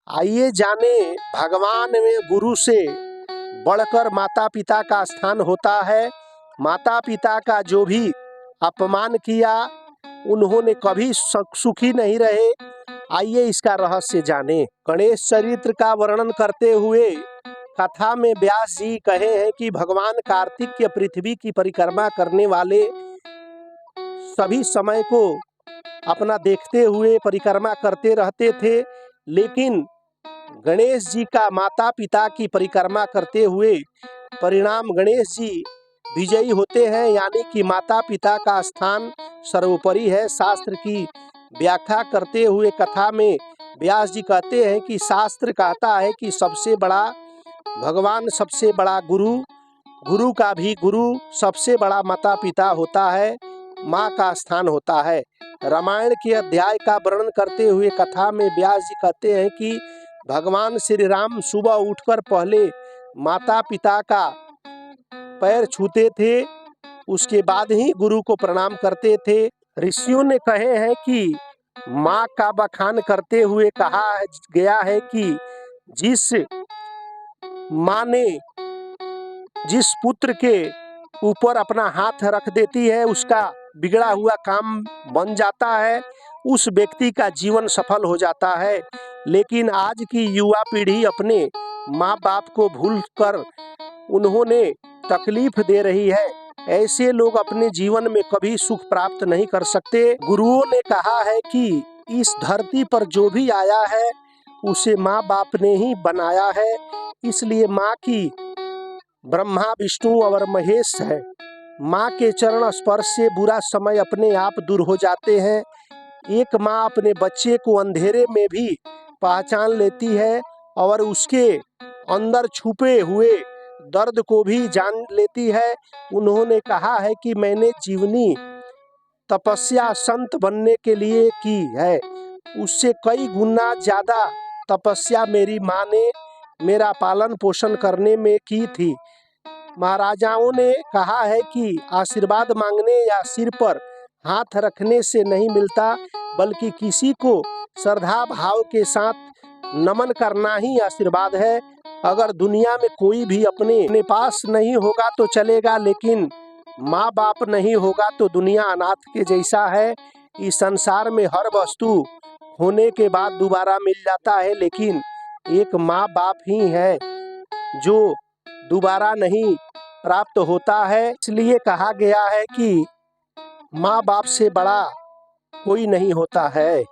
आइए जाने भगवान में गुरु से बढ़कर माता पिता का स्थान होता है। माता पिता का जो भी अपमान किया उन्होंने कभी सुखी नहीं रहे। आइए इसका रहस्य जाने। गणेश चरित्र का वर्णन करते हुए कथा में व्यास जी कहे हैं कि भगवान कार्तिक पृथ्वी की परिक्रमा करने वाले सभी समय को अपना देखते हुए परिक्रमा करते रहते थे, लेकिन गणेश जी का माता पिता की परिक्रमा करते हुए परिणाम गणेश जी विजयी होते हैं, यानी कि माता पिता का स्थान सर्वोपरि है। शास्त्र की व्याख्या करते हुए कथा में व्यास जी कहते हैं कि शास्त्र कहता है कि सबसे बड़ा भगवान, सबसे बड़ा गुरु, गुरु का भी गुरु सबसे बड़ा माता पिता होता है, माँ का स्थान होता है। रामायण के अध्याय का वर्णन करते हुए कथा में व्यास जी कहते हैं कि भगवान श्री राम सुबह उठकर पहले माता पिता का पैर छूते थे, उसके बाद ही गुरु को प्रणाम करते थे। ऋषियों ने कहे हैं कि माँ का बखान करते हुए कहा गया है कि जिस माँ ने जिस पुत्र के ऊपर अपना हाथ रख देती है उसका बिगड़ा हुआ काम बन जाता है, उस व्यक्ति का जीवन सफल हो जाता है। लेकिन आज की युवा पीढ़ी अपने माँ बाप को भूलकर उन्होंने तकलीफ दे रही है। ऐसे लोग अपने जीवन में कभी सुख प्राप्त नहीं कर सकते। गुरुओं ने कहा है कि इस धरती पर जो भी आया है उसे माँ बाप ने ही बनाया है, इसलिए माँ की ब्रह्मा विष्णु और महेश है। माँ के चरण स्पर्श से बुरा समय अपने आप दूर हो जाते हैं। एक माँ अपने बच्चे को अंधेरे में भी पहचान लेती है और उसके अंदर छुपे हुए दर्द को भी जान लेती है। उन्होंने कहा है कि मैंने जीवनी तपस्या संत बनने के लिए की है, उससे कई गुना ज्यादा तपस्या मेरी माँ ने मेरा पालन पोषण करने में की थी। महाराजाओं ने कहा है कि आशीर्वाद मांगने या सिर पर हाथ रखने से नहीं मिलता, बल्कि किसी को श्रद्धा भाव के साथ नमन करना ही आशीर्वाद है। अगर दुनिया में कोई भी अपने पास नहीं होगा तो चलेगा, लेकिन माँ बाप नहीं होगा तो दुनिया अनाथ के जैसा है। इस संसार में हर वस्तु होने के बाद दोबारा मिल जाता है, लेकिन एक माँ बाप ही है जो दोबारा नहीं प्राप्त होता है। इसलिए कहा गया है कि माँ बाप से बड़ा कोई नहीं होता है।